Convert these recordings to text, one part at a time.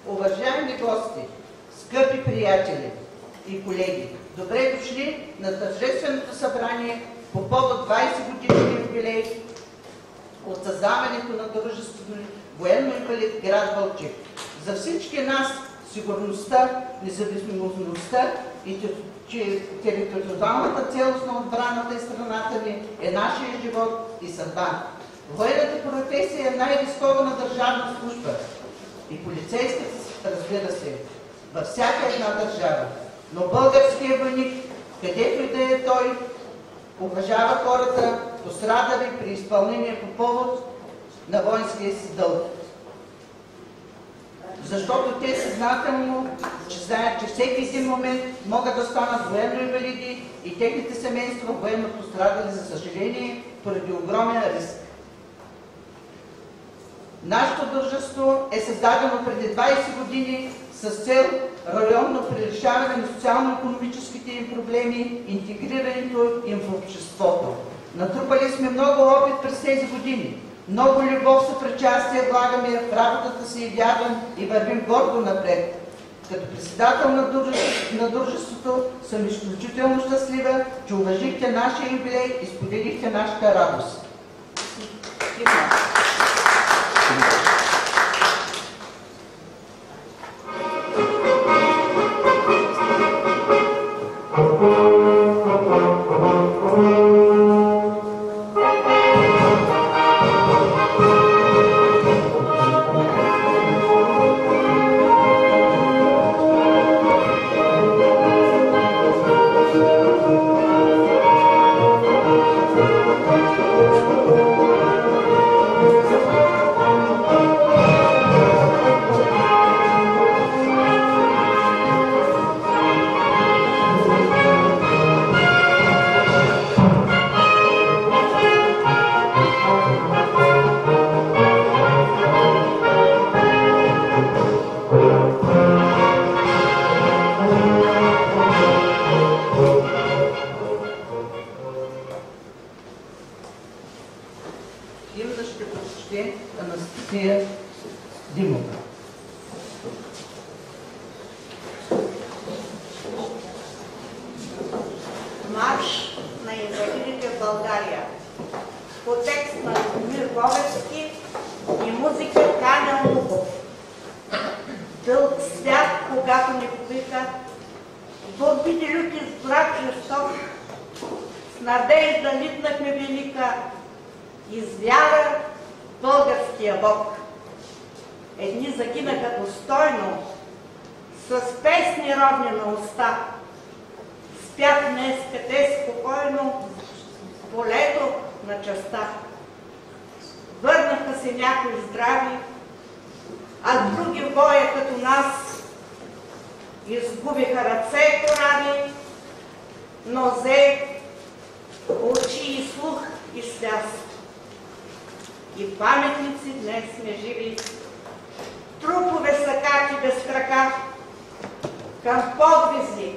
Уважаеми гости, скъпи приятели и колеги, добре дошли на тържественото събрание по повод 20 годишния юбилей от създаването на дружеството Военно-инвалид град Балчик. За всички нас сигурността, независимостта и териториалната цялост на отбраната и страната ни е нашия живот и съдба. Военната професия е най-рискована държавна служба и полицейската, разбира се, във всяка една държава. Но българският войник, където и да е той, уважава хората, пострадали при изпълнение по повод на воинския си дълг. Защото те съзнателно знаят, че всеки един момент могат да станат военно-инвалиди и техните семейства военно пострадали, за съжаление, поради огромен риск. Нашето дружество е създадено преди 20 години с цел районно решаване на социално-икономическите им проблеми, интегрирането им в обществото. Натрупали сме много опит през тези години. Много любов, съпричастие влагаме в работата си и вярвам и вървим гордо напред. Като председател на дружеството съм изключително щастлива, че уважихте нашия юбилей и споделихте нашата радост. Марш на инвалидите в България. По текст на Любомир Говецки и музика Таня Луков. Дълг свят, когато ни попита, борбите люти с брат жесток, с надежда литнахме велика, из вяра българския Бог. Едни загинаха достойно, с песни родни на уста. Спят днес къде спокойно в полето на частта. Върнаха се някои здрави, а други в боя като нас изгубиха ръце корави, нозе, очи и слух и свяст. И паметници днес сме живи, трупове са карти без крака, към подвизи,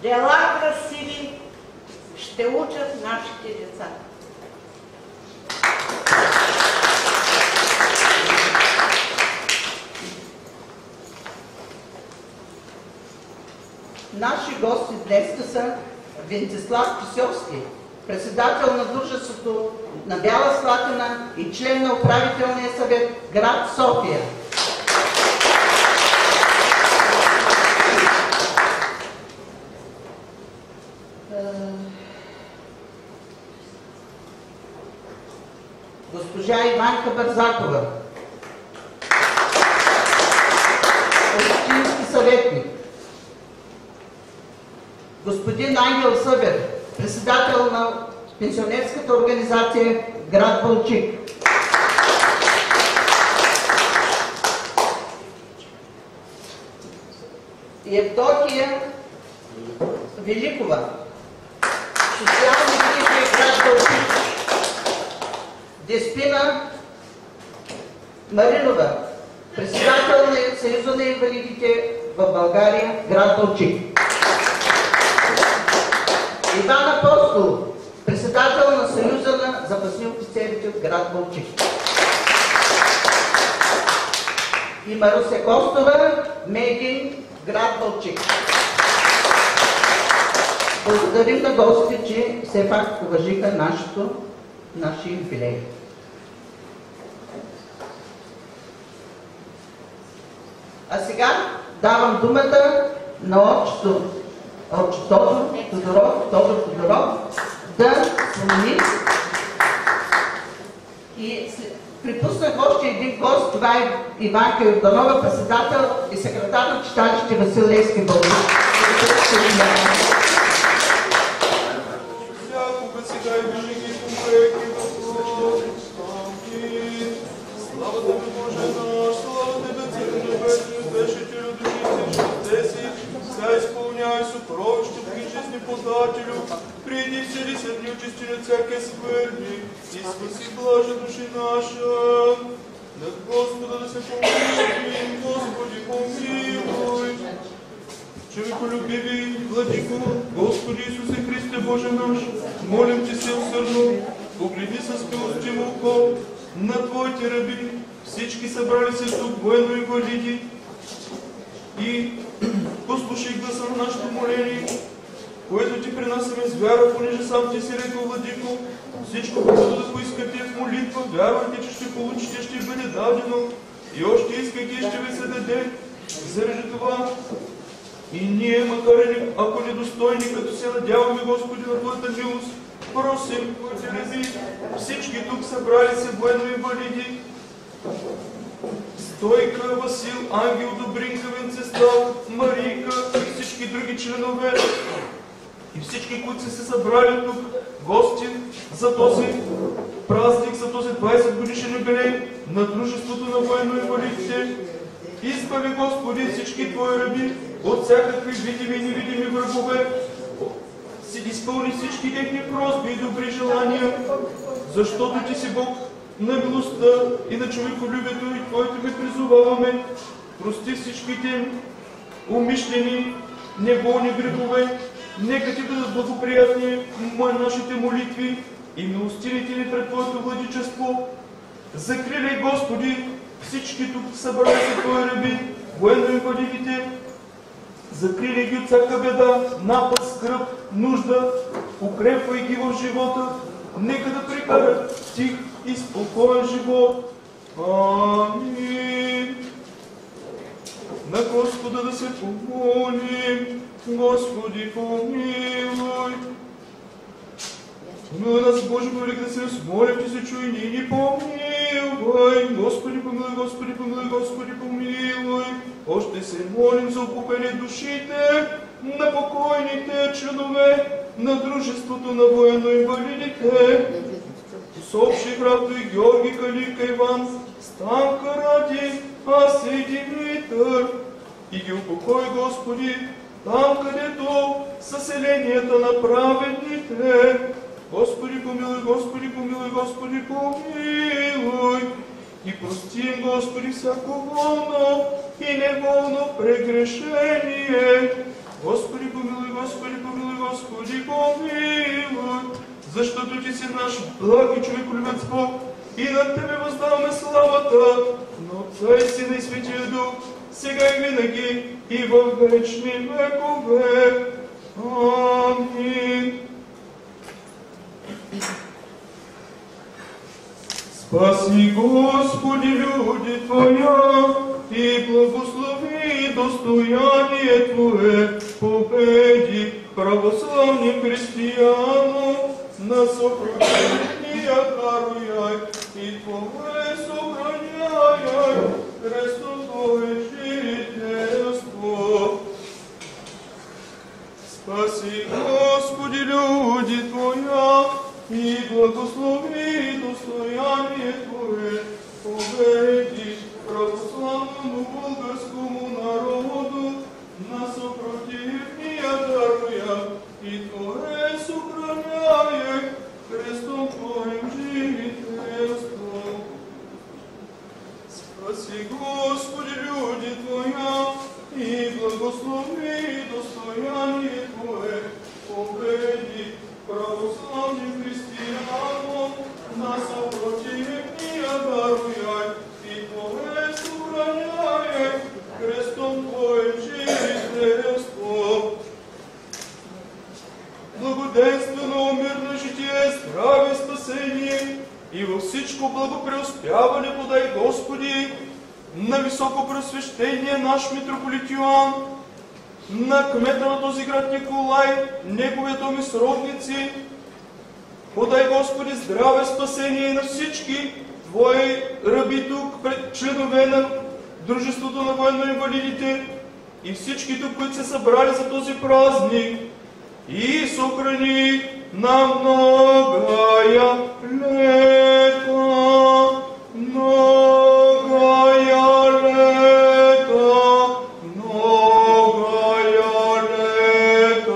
дела красиви ще учат нашите деца. Наши гости днес са Венцислав Киселски, председател на дружеството на Бяла Слатина и член на управителния съвет град София. Госпожа Иванка Бързакова, общински съветник. Господин Ангел Събер, председател на пенсионерската организация град Балчик. Евдокия Великова, социална грижа град Балчик. Деспина Маринова, председател на Съюза на инвалидите в България, град Балчик. Иван Апостолов, председател на Съюза на запасни офицерите в град Балчик. и Маруся Костова, Медин, град Балчик. Благодарим на гостите, че все пак уважиха нашия юбилей. А сега давам думата на отчето Тодор Тодоров да спомени. И припуснах още един гост, това е Иванка Йорданова, председател и секретар на читалище Васил Левски в България. Всякога сега и винаги помреки слава Тебе, Боже наш, слава Тебе, Царю небесни, утешителю души всичките си, сега изпълняй съкровище, причестни подателю, приди всели сърдни очисти от всяке скверни и спаси блажа души наша. Над Господа да се помолим, Господи помилуй. Човеколюбиви, Владико, Господи Исусе Христе Боже наш, молим Ти се усърдно, погледни с милостиво око на Твоите раби, всички събрали се тук военно-инвалиди и послушай гласа на нашето моление, което Ти принасяме с вяра, понеже сам Ти си рекал, Владико, всичко, което да поискате в молитва, вярвайте, че ще получите, ще бъде дадено и още искайте, ще ви се даде. Заради това и ние, макар и ако недостойни, като се надяваме, Господи, на Твоята милост, просим Твоите раби, всички тук събрали се военно-инвалиди, Стойка, Васил, Ангел, Добринка, Венцеслав, Марийка и всички други членове и всички, които са се събрали тук, гости за този празник, за този 20 годишен юбилей на Дружеството на военно-инвалидите. Избави, Господи, всички Твои раби от всякакви видими и невидими врагове. Си изпълни всички техни просби и добри желания, защото Ти си Бог на милостта и на човеколюбието и Твоите ми призоваваме. Прости всичките умишлени, неволни грехове. Нека Ти бъдат благоприятни нашите молитви и милостините ни пред Твоето владичество. Закриляй, Господи, всички тук събрали се Твои раби, военно-инвалидите, закриляй ги от всяка беда, напад, скръб, нужда, укрепвай ги в живота, нека да прекарат тих и спокоен живот. Амин. На Господа да се помолим, Господи помилуй. Помилуй нас, Боже, велик да се размолим, Ти се чуй, ние ни помилуй. Господи помилуй, Господи помилуй, Господи помилуй. Още се молим за упокоение душите на покойните членове на Дружеството на военно-инвалидите. С общи брато и Георги, Калика, Иван, Станка, Ради, аз и Димитър. И ги упокой, Господи, там, където са селенията на праведните. Господи помилуй, Господи помилуй, Господи помилуй. И прости им, Господи, всяко волно и неволно прегрешение. Господи помилуй, Господи помилуй, Господи помилуй. Защото Ти си наш благ и човеколюбец Бог и на Тебе въздаваме славата на Отца и Сина и Светия Дух, сега и винаги и във вечни векове. Амин. Спаси, Господи, люди Твоя и благослови достояние Твое, победи православни християно, на съпротивния даруяй и Твое съхраняй, Христовое жителство. Спаси, Господи, люди Твоя и благослови достояние Твое, победи православному българскому народу, на съпротивния даруя и Твое съхраняй, Христом Твоим жителство. всичко благопреуспяване подай, Господи, на високопреосвещение наш митрополит Йоан, на кмета на този град Николай, неговия дом и сродници. Подай, Господи, здраве, спасение на всички Твои раби тук, членове на Дружеството на военно-инвалидите и всички тук, които се събрали за този празник, и съхрани на многая лета, многая лета, многая лета, многая лета.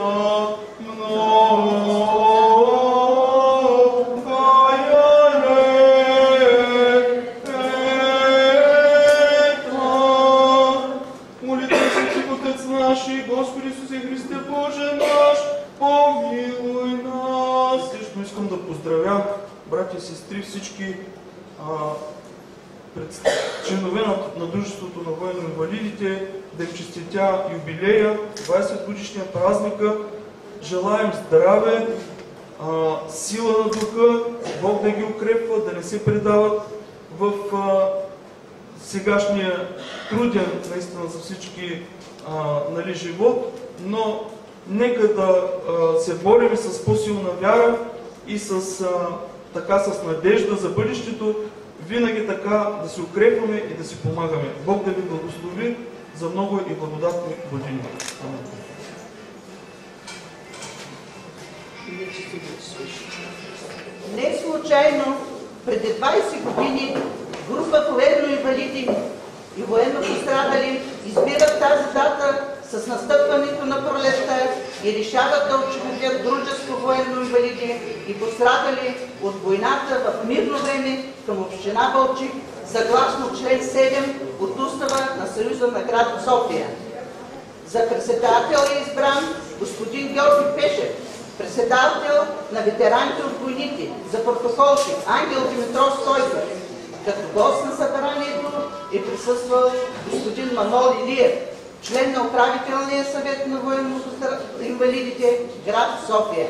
Молитва си, Отец наш и Господи Исусе Христе, Боже наш, помилуй нас. Също искам да поздравя братя и сестри, всички членове на Дружеството на военно-инвалидите, да им честитя юбилея, 20 годишния празника. Желаем здраве, сила на духа, Бог да ги укрепва, да не се предават в сегашния труден наистина за всички живот, но нека да се борим с по-силна вяра и с надежда за бъдещето, винаги така да се укрепваме и да си помагаме. Бог да ви благослови за много и благодатни години. Амин. Не случайно преди 20 години група военно-инвалиди и военно-пострадали избират тази дата с настъпването на пролетта и решават да учредят дружество военно-инвалиди и пострадали от войната в мирно време към община Балчик, съгласно член 7 от устава на Съюза на град София. За председател е избран господин Георги Пешев, председател на ветераните от войните, за протоколчик Ангел Димитров Стойков. Като гост на събранието е присъствал господин Манол Илиев, член на управителния съвет на военно-инвалидите, град София.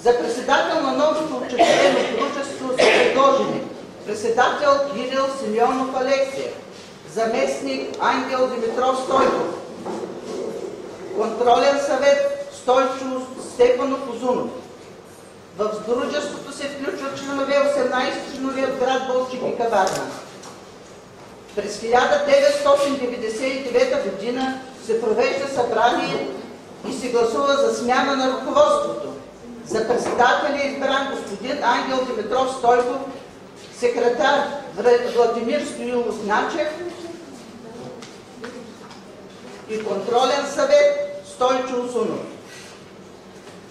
За председател на новото учредено дружество са предложени председател Кирил Симеонов Алексиев, заместник Ангел Димитров Стойков, контролен съвет Стойчо Стефанов Озунов. В дружеството се включват 18 членове от град Балчик и Каварна. През 1999 година се провежда събрание и се гласува за смяна на ръководството. За председател е избран господин Ангел Димитров Стойков, секретар Владимир Стоилов Начев и контролен съвет Стойчо Озунов.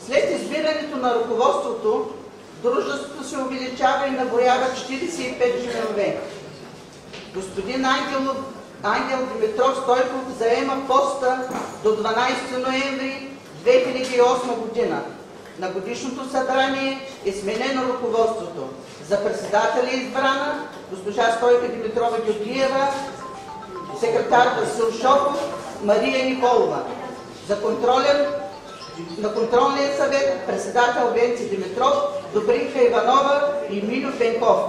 След избирането на ръководството, дружеството се увеличава и наброява 45 членове. Господин Ангел Димитров Стойков заема поста до 12 ноември 2008 година. На годишното събрание е сменено ръководството. За председателя е избрана госпожа Стойка Димитрова Георгиева, секретар Васил Шопов, Мария Николова. На контролния съвет председател Венци Димитров, Добринка Иванова и Милю Пенков.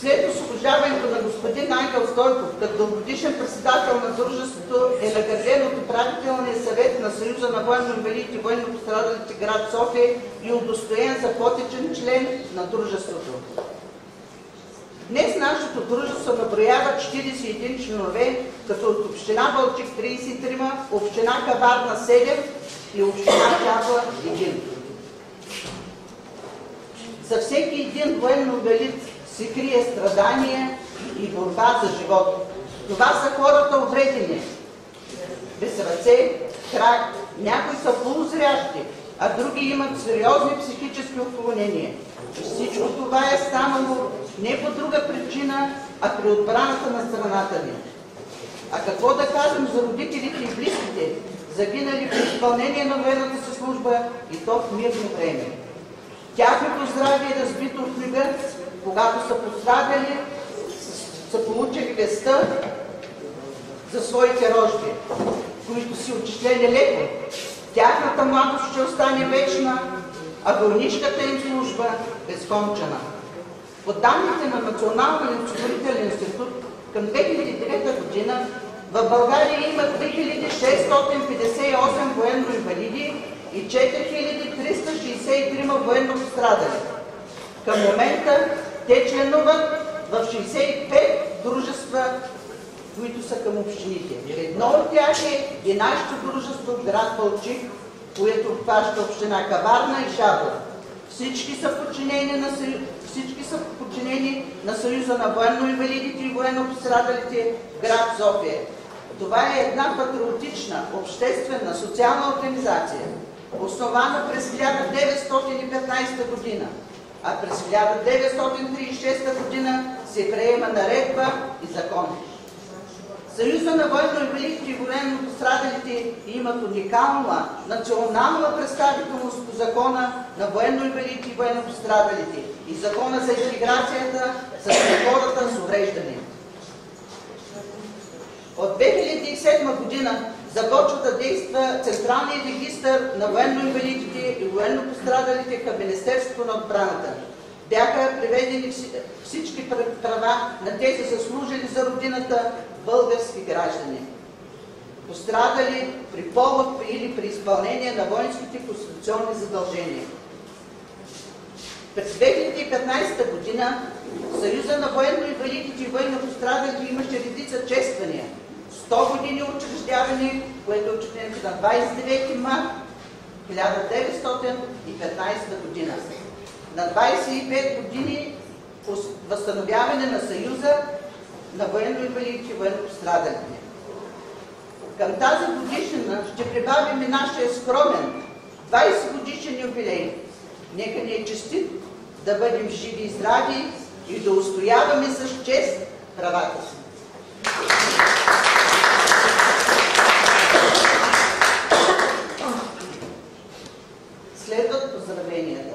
След освобождаването на господин Ангел Стойков като дългогодишен председател на дружеството е награден от управителния съвет на Съюза на военно-инвалидите и военно-пострадалите град София и удостоен за почетен член на дружеството. Днес нашето дружество наброява 41 членове, като от община Балчик 33, община Каварна 7 и община Чапла 1. За всеки един военно-инвалид се крие страдание и борба за живот. Това са хората увредени, без ръце, крак, някои са полузрящи, а други имат сериозни психически отклонения. И всичко това е станало не по друга причина, а при отбраната на страната ни. А какво да кажем за родителите и близките, загинали при изпълнение на военната си служба и то в мирно време? Тяхното здраве е разбито от книга, когато са пострадали, са получили вестта за своите рожби, които си отчислени леко. Тяхната младост ще остане вечна, а войнишката им служба безкончена. По данните на Националния осигурителен институт към 2009 година в България има 3658 военно-инвалиди и 4363 военно-пострадали. Към момента те членуват в 65 дружества, които са към общините. Едно от тях е и нашето дружество в град Балчик, което обхваща община Каварна и Шабла. Всички са подчинени на Съюза на военно-инвалидите и военно-пострадалите в град София. Това е една патриотична, обществена, социална организация, основана през 1915 година, а през 1936 година се приема наредба и закон. Съюза на военно-инвалидите и военно-пострадалите имат уникална национална представителност по закона на военно-инвалидите и военно-пострадалите и закона за интеграцията с хората с увреждане. От 2007 година започва да действа Централният регистър на военно-инвалидите и военно-пострадалите към Министерството на отбраната. Бяха приведени всички права на тези заслужили за родината български граждани, пострадали при повод или при изпълнение на воинските конституционни задължения. През 2015 година Съюза на военно-инвалидите и военно-пострадалите имаше редица чествания. 100 години учреждаване, което е учредено на 29 март 1915 година. На 25 години възстановяване на Съюза на военно-инвалидите и военно-пострадалите. Към тази годишнина ще прибавим и нашия скромен 20 годишен юбилей. Нека ни е честит да бъдем живи и здрави и да устояваме с чест правата си. Следват поздравленията.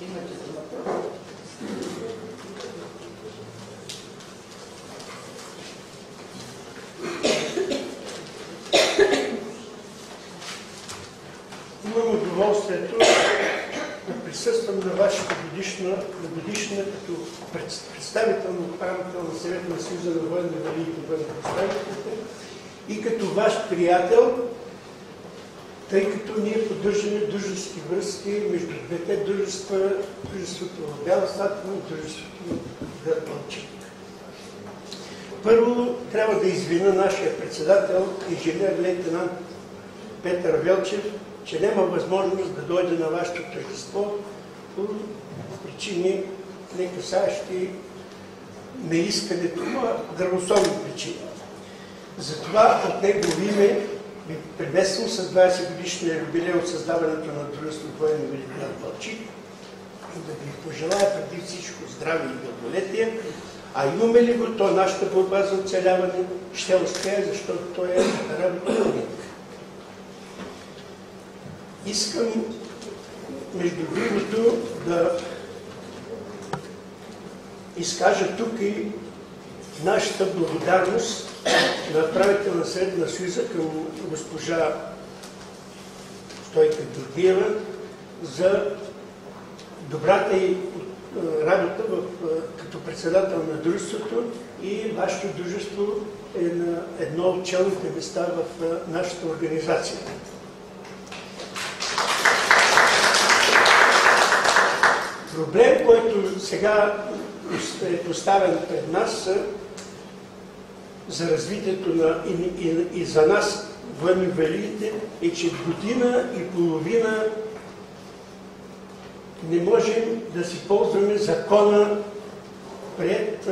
Имате думата. Имам удоволствието да присъствам на вашата годишна като представител на управителния съвет на Съюза на военно-инвалидите и военно-пострадалите и като ваш приятел, тъй като ние поддържаме дружески връзки между двете дружества, дружеството в Бяла Слатина и дружеството в град Балчик. Първо трябва да извина нашия председател, инженер лейтенант Петър Велчев, че няма възможност да дойде на вашето тържество по причини, не касаещи неискането, но здравословни причини. Затова от негово име ви приветствам с 20 годишния юбилей от създаването на дружеството военно-инвалидите в град Балчик и да ви пожелая преди всичко здраве и благолепие, а имаме ли го, то нашата борба за оцеляване ще успее, защото той е работник. Искам, между другото, да изкажа тук и нашата благодарност на управителния съвет на Съюза към госпожа Стойка Георгиева за добрата й работа като председател на дружеството, и вашето дружество е на едно от челните места в нашата организация. Проблем, който сега е поставен пред нас за развитието и за нас, военно-инвалидите, е, че година и половина не можем да си ползваме закона пред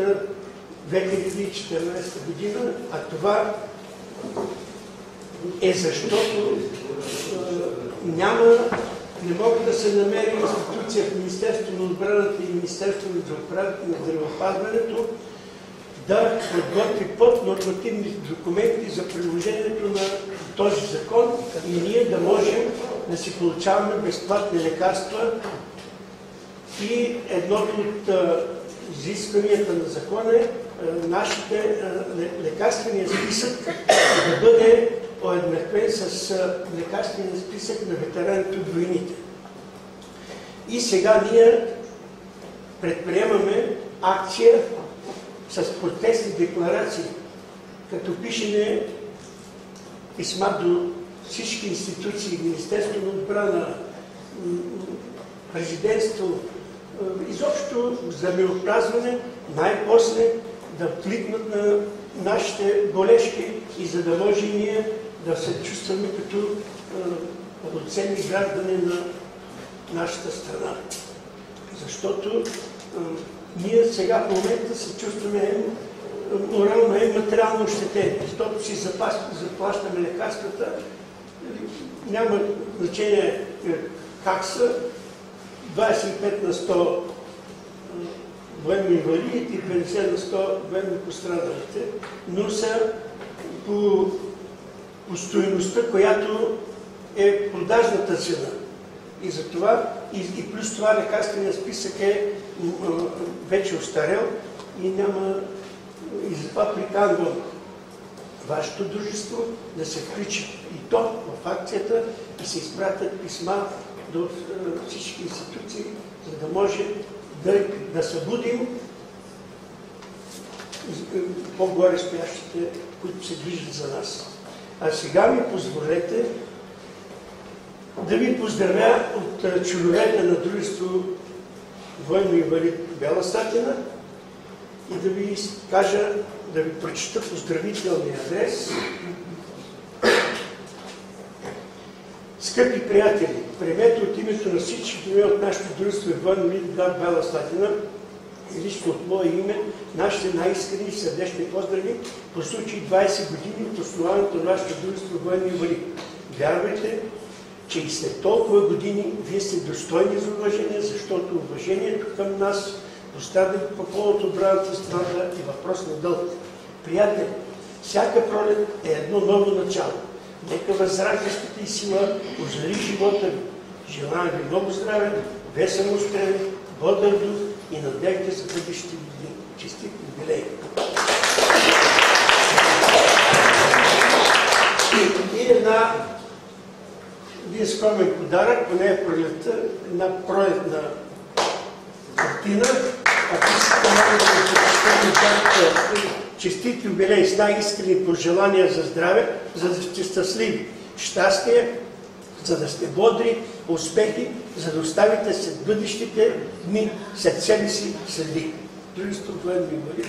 2014 година, а това е защото не могат да се намери институция в Министерството на отбраната и Министерството на здравеопазването да подготви поднормативни документи за приложението на този закон и ние да можем да си получаваме безплатни лекарства. И едното от изискванията на закона е нашите лекарствения списък да бъде уеднаквен с лекарствения списък на ветераните от войните. И сега ние предприемаме акция с протестни декларации, като пишеме писма до всички институции, Министерство на отбрана, президентство, изобщо здравеопазване, най-после да вкликнат на нашите болешки и за да може ние да се чувстваме като пълноценни граждани на нашата страна. Защото ние сега в момента се чувстваме морално и материално ощетени, защото си заплащаме лекарствата, няма значение как са, 25 на 100 военно-инвалидите и 50 на 100 военно-пострадалите, но са по стойността, която е продажната цена. И затова, и плюс това лекарственият списък е вече остарел и няма. И затова приканвам вашето дружество да се включи и то в акцията и се изпратят писма до всички институции, за да може да събудим по-горе стоящите, които се движат за нас. А сега ми позволете да ви поздравя от членовете на дружество военно-инвалид Бяла Слатина и да ви кажа, да ви прочета поздравителния адрес. Скъпи приятели, приемете от името на всички от нашето дружество военно-инвалид Бяла Слатина и лично от мое име нашите най-искрени и сърдечни поздрави по случай 20 години от основаването на нашето дружество военно-инвалид. Вярвайте, че и след толкова години вие сте достойни за уважение, защото уважението към нас, пострадали по повод отбраната страната, е въпрос на дълг. Приятели, всяка пролет е едно ново начало. Нека възраждащата и сила озари живота ви. Желая ви много здраве, весел успех, бодър дух и надежда за бъдещите ви дни. Честит юбилей! И един скромен подарък, поне е пролетта, една пролетна картина. Ако искате много да ви честит юбилей с най-искрени пожелания за здраве, за да сте щастливи, щастие, за да сте бодри, успехи, за да оставите след бъдещите дни след себе си следи. Дружество военно-инвалид.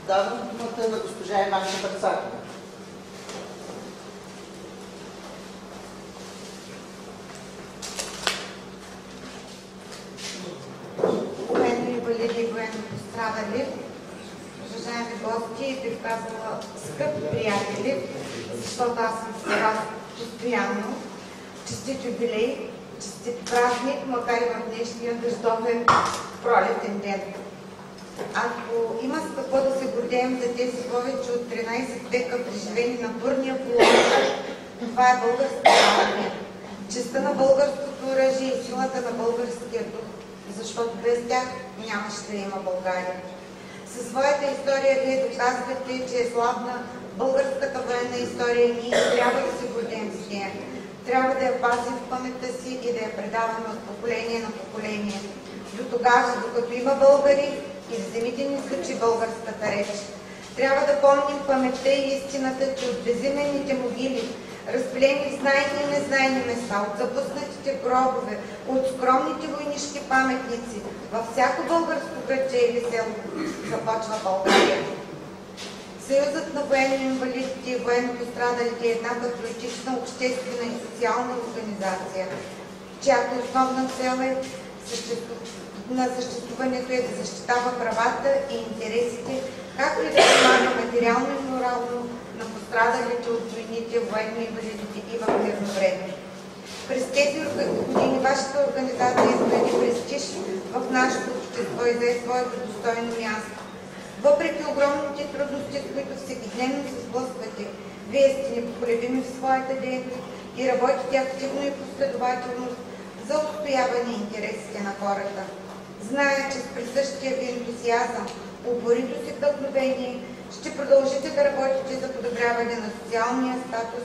Давам думата на госпожа Иванка Барцакова. Военно-инвалиди и военно-пострадали, уважаеми гости, бих казала скъпи приятели, защото аз съм с вас постоянно. Честит юбилей, честит празник, макар и в днешния дъждовен пролетен ден. Ако има с какво да се гордеем за тези повече от 13 века преживени на бурния полуостров, това е българската армия. Честта на българското оръжие и силата на българския дух, защото без тях нямаше да има България. Със своята история вие доказвате, че е славна българската военна история и ние трябва да се гордеем с нея. Трябва да я пазим в паметта си и да я предаваме от поколение на поколение. До тогава, докато има българи, и в земите ни звучи българската реч. Трябва да помним паметта и истината, че от безименните могили, разпилени в знайни и незнайни места, от запуснатите гробове, от скромните войнишки паметници, във всяко българско градче или село започва България. Съюзът на военно-инвалидите и военно-пострадалите е една патриотична, обществена и социална организация, чиято основна цел е на съществуването е да защитава правата и интересите, както и да помага материално и морално на пострадалите от войните, военно-инвалидите и в мирно време. През тези години вашата организация изгради престиж в нашето общество и зае своето достойно място. Въпреки огромните трудности, с които всекидневно се сблъсквате, вие сте непоколебими в своята дейност и работите активно и последователно за отстояване интересите на хората. Зная, че с присъщия ви ентусиазъм, упорито си вдъхновение Ще продължите да работите за подобряване на социалния статус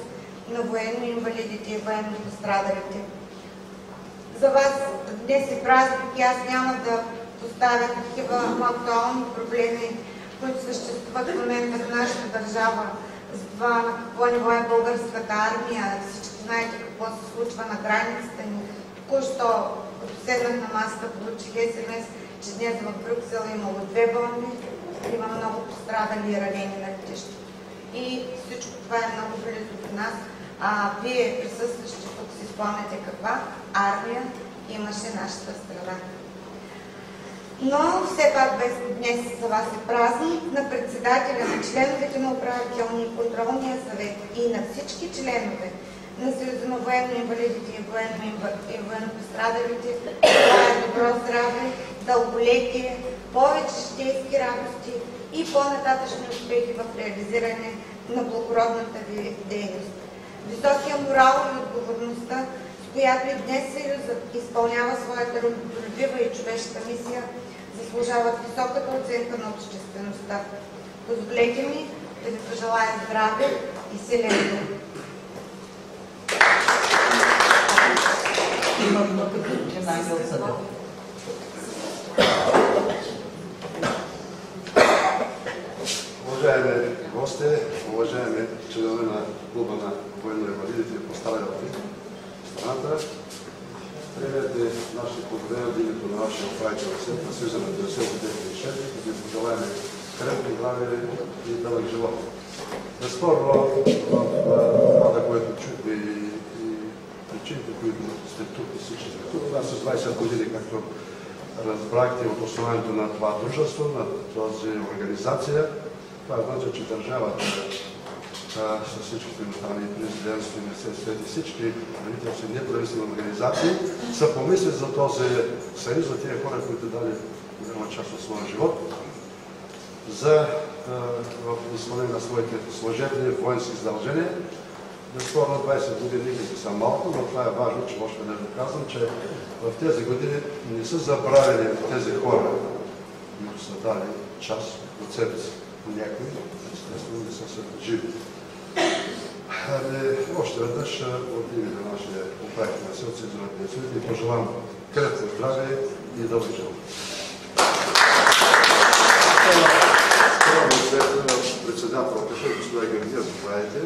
на военно-инвалидите и военно-пострадалите. За вас днес е празник и аз няма да поставя такива актуални проблеми, които съществуват в момента в нашата държава, за това на какво ниво е българската армия. Всички знаете какво се случва на границата ни. Току-що, като седнах на масата, получих СМС, че днес в Брюксел имало 2 бомби, има много пострадали и ранени на летището. И всичко това е много близо до нас. Вие, присъстващи тук, си спомняте каква армия имаше нашата страна. Но все пак днес за вас е празник. На председателя, на членовете на управителния и контролния съвет и на всички членове на Съюза на военно-инвалидите и военно-пострадалите желая добро здраве, дълголетие, повече житейски радости и по-нататъчни успехи в реализиране на благородната ви дейност. Високия морал и отговорността, с която и днес Съюзът изпълнява своята родолюбива и човешка мисия, заслужават високата оценка на обществеността. Позволете ми да ви пожелая здраве и силен дух. Има много господин Ангел Съдов. Уважаеми гости, уважаеми членове на клуба на военно-инвалидите и пострадалите в страната, приемете нашите поздравления от името на нашия управителен съвет на Съюза на 1996, като ви пожелаем крепко здраве и дълъг живот. Безспорно, в доклада, който чухме и причините, които сте тук и всички сте тук, аз с 20 години, както разбрахте от основанието на това дружество, на тази организация. Това значи, че държавата с всичките останали президентски, министерства и всички правителствени неправителствени организации са помисли за този съюз, за тези хора, които дали голяма част от своя живот, за изпълнение на своите служебни воински задължения. Безспорно 20 години никакви са малко, но това е важно, че още не доказвам, че в тези години не са забравени тези хора, които са дали част от себе си. Някои, естествено, не са живи. Още веднъж от име на нашия управителен съвет Съюза на пенсионерите и пожелавам крепко здраве и дълъг живот. Председателката, господа Георгия, заповядайте.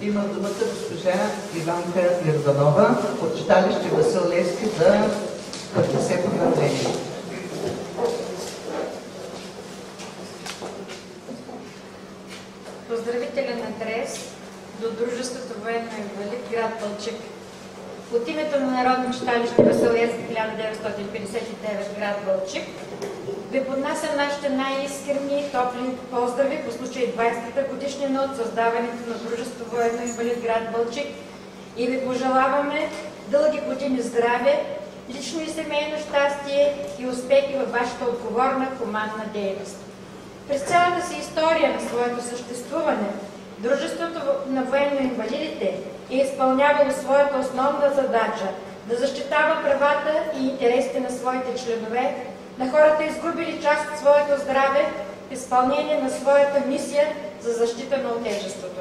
Има думата госпожа Иванка Йорданова от читалище Васил Левски за 50 поздравления. Поздравителен адрес до Дружеството военно-инвалид, град Балчик. От името на Народно читалище Васил Левски 1959, град Балчик, ви поднасям нашите най-искрени и топли поздрави по случай 20-та годишнина от създаването на Дружество военно-инвалид, град Балчик и ви пожелаваме дълги години здраве, лично и семейно щастие и успехи във вашата отговорна хуманна дейност. През цялата си история на своето съществуване, Дружеството на военно-инвалидите е изпълнявало своята основна задача да защитава правата и интересите на своите членове, на хората изгубили част от своето здраве в изпълнение на своята мисия за защита на отечеството.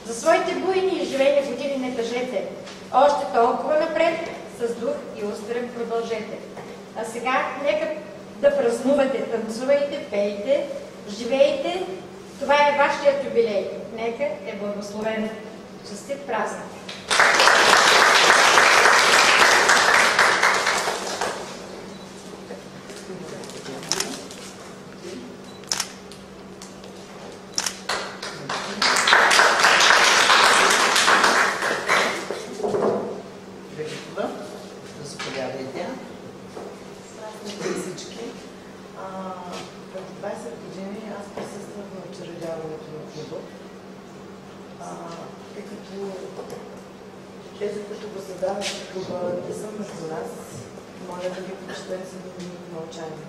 За своите буйни и живени години не тъжете, още толкова напред, с дух и устрем продължете. А сега нека да празнувате, танцувайте, пейте, живейте. Това е вашият юбилей. Нека е благословен. Честит празник! Тези, които го създават в клуба, не са между нас. Моля да ги почетем с един минут мълчание.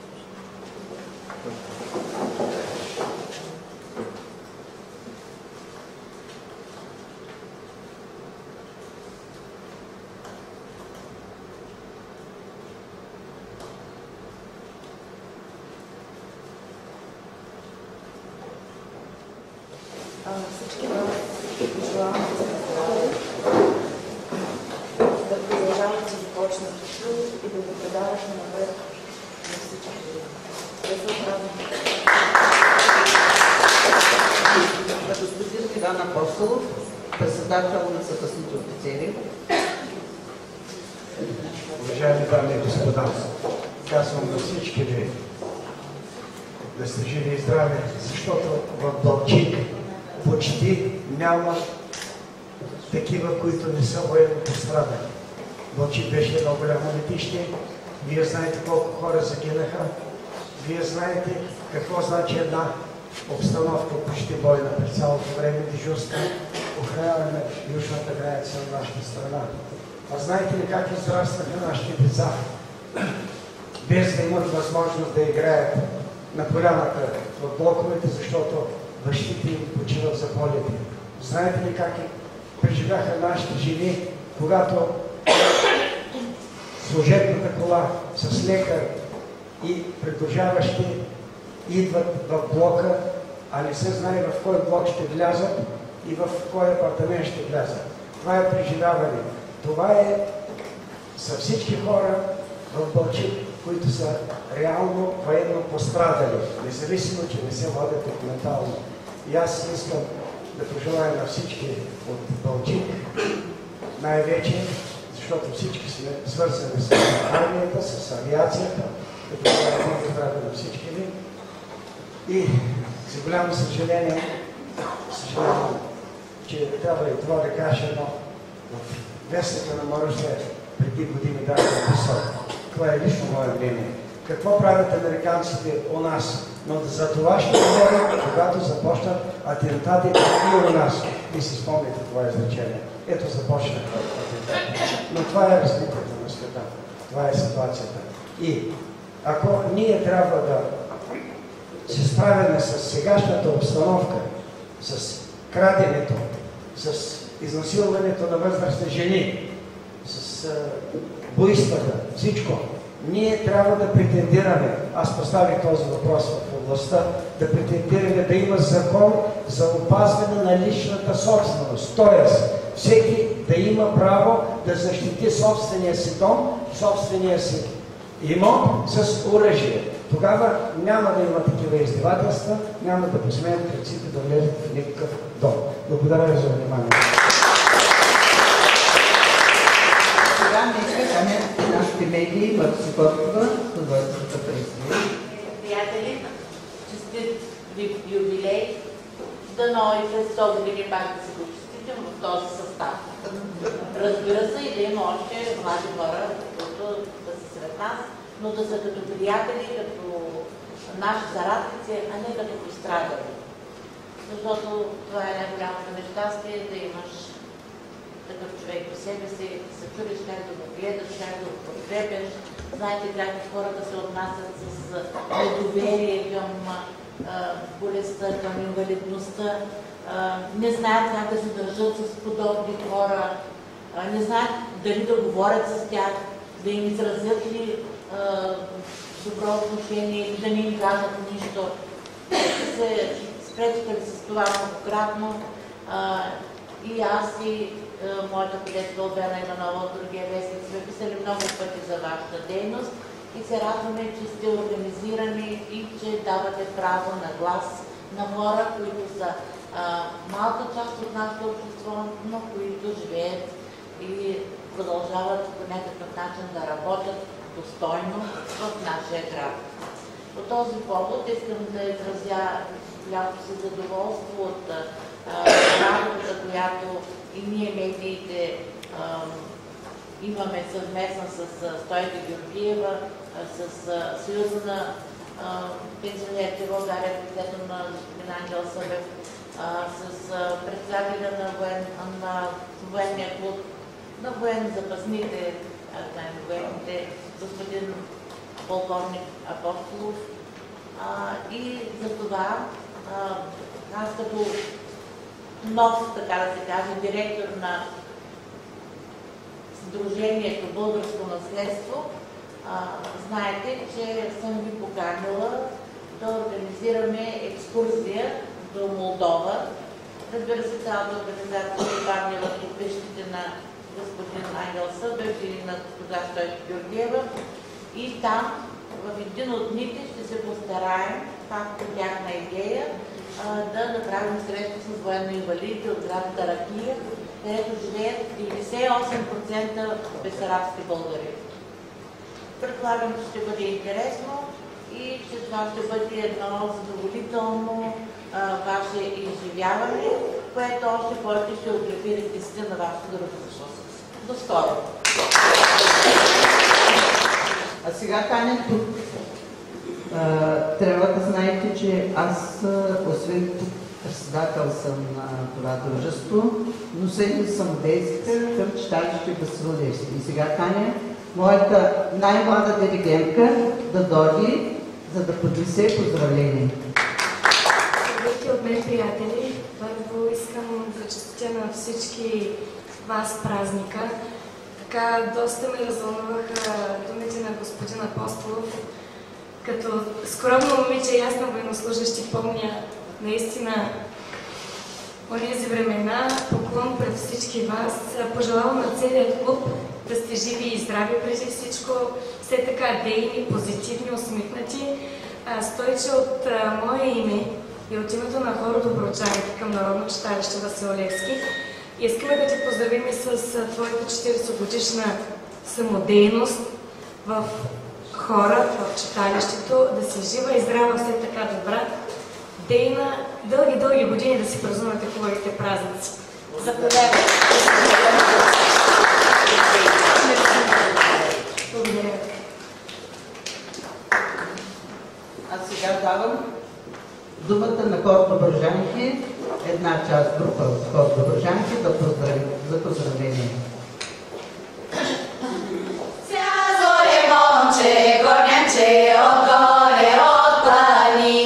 Всички вас пожелавам да продължавате започнатото и да го предавате напред на всички. Да се оправим. Господин Иван Апостолов, председател на съвестните офицери. Уважаеми дами и господа, казвам на всички ви да сте живи и здрави, защото в Балчик почти няма такива, които не са военно пострадали. Балчик беше едно голямо летище. Вие знаете колко хора загинаха. Вие знаете какво значи една обстановка почти бойна през цялото време дежурство, охраняване на южната граница на нашата страна. А знаете ли как израстаха нашите деца, без да имат възможност да играят на поляната в блоковете, защото бащите им почиват за полети? Знаете ли как преживяха нашите жени, когато служебната кола с лекар и придружаващи идват в блока, а не се знае в кой блок ще влязат и в кой апартамент ще влязат. Това е преживяване. Това е за всички хора в Балчик, които са реално военно пострадали, независимо, че не се водят документално. И аз искам да пожелая на всички от Балчик, най-вече, защото всички сме свързани с армията, с авиацията, като това е много здраве на всички ви. И за голямо съжаление, съжалявам, че трябва и това да кажа, но в вестника на Моръже преди години бях написал. Това е лично мое мнение. Какво правят американците у нас? Но за това ще говорим, когато започнат атентатите и у нас. И си спомните това изречение. Ето започнаха атентати. Но това е развитието на света. Това е ситуацията. И ако ние трябва да се справяме с сегашната обстановка, с краденето, с изнасилването на възрастни жени, с буйствата, всичко, ние трябва да претендираме, аз поставих този въпрос в областта, да претендираме да има закон за опазване на личната собственост. Тоест, всеки да има право да защити собствения си дом, собствения си имот с оръжие. Тогава няма да има такива издевателства, няма да посмеят кръците да влезат в никакъв дом. Благодаря ви за вниманието. Сега нека камерите нашите медии, Марси Горкова, Художествата президент. Приятели, честит юбилей, дано и през 100 години пак да се го честитим в този състав. Разбира се и да има още млади хора, които да са сред нас, но да са като приятели, като наши заратници, а не като пострадали. Защото това е най-голямото нещастие, да имаш такъв човек по себе си, да се чудиш как да го гледаш, как да го подкрепяш. Знаете как хората се отнасят с недоверие към болестта, към инвалидността, не знаят как да се държат с подобни хора, не знаят дали да говорят с тях, да им изразят ли добро отношение или да не им кажат нищо. Се спречкали с това многократно и аз и моята колежка Албена Иванова от другия вестник сме писали много пъти за вашата дейност и се радваме, че сте организирани и че давате право на глас на хора, които са малка част от нашето общество, но които живеят и продължават по някакъв начин да работят достойно в нашия град. По този повод искам да изразя голямото си задоволство от работата, която и ние медиите имаме съвместно с Стойка Георгиева, с Съюза на пенсионерите в България, лицето на господин Ангел Събев, с председателя на военния клуб, на военно-запасните, военните, господин полковник Апостолов. И за това аз като нов, така да се каже, директор на Сдружението Българско наследство, знаете, че съм ви поканила да организираме екскурзия до Молдова Разбира се, цялата организация се падне в къщите на господин Ангел Събев или на госпожа Стойка Георгиева. И там, в един от дните, ще се постараем, пак по тяхна идея, да направим среща с военно-инвалидите от град Таракия, където живеят 98% бесарабски българи. Предполагам, че ще бъде интересно и че това ще бъде едно задоволително ваше изживяване, което още повече ще укрепи редиците на вашето дружество. До скоро! А сега, Таня, тук трябва да знаете, че аз, освен председател съм на това дружество, но седми съм действия към читалище Васил Левски. И сега, Таня, моята най-млада диригентка да дойде, за да поднесе поздравление. Здравейте от мен, приятели! Първо искам да честитя на всички вас празника. Така, доста ме развълнуваха думите на господин Апостолов. Като скромно момиче и аз на военнослужащи помня наистина онези времена. Поклон пред всички вас. Пожелавам на целият клуб да сте живи и здрави преди всичко. Все така дейни, позитивни, усмихнати. Стойче от мое име и от името на хора доброчарите към Народно читалище Васил Левски искаме да ти поздравим с твоята 40-годишна самодейност в хора, в читалището, да си жива и здрава, все така добра, дейна, дълги години да си празнувате хубавите празници. Заповядайте! Благодаря. А сега давам думата на хор Доброжанки, една част група от хор Доброжанки да поздравим за поздравление. Сязоре момче, горняче, отгоре от плани,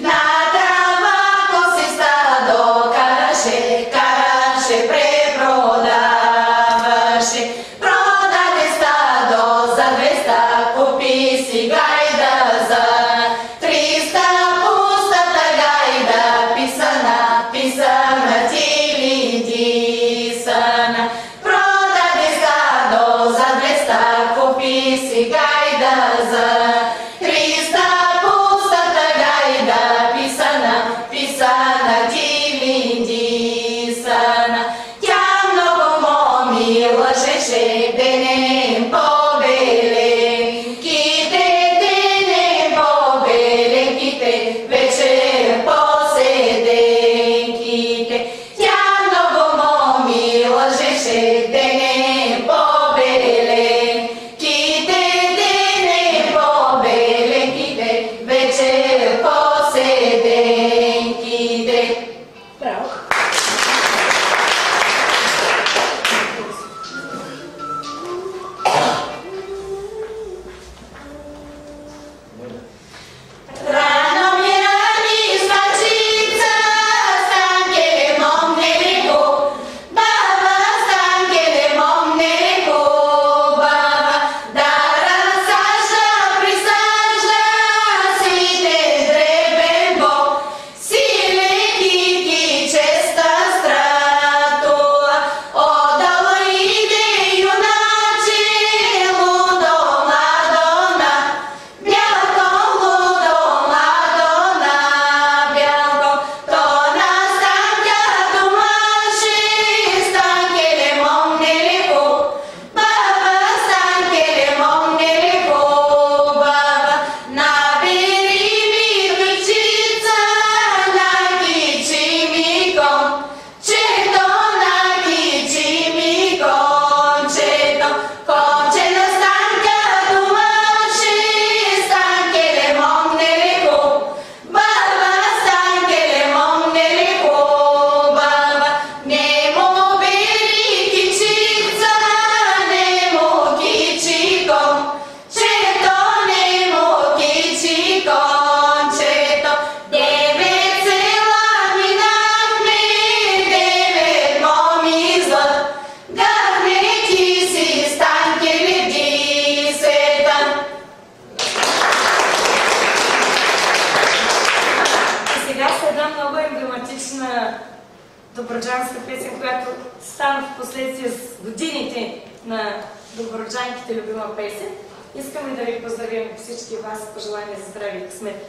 на трава коси стадо караше, препродаваше. Продаде стадо за 200, купи си гайда за 300, пустата гайда, писана ти лидисана. добруджанска песен, която стана в последствие с годините на добруджанките любима песен. Искаме да ви поздравим всички вас с пожелания за здраве и късмет.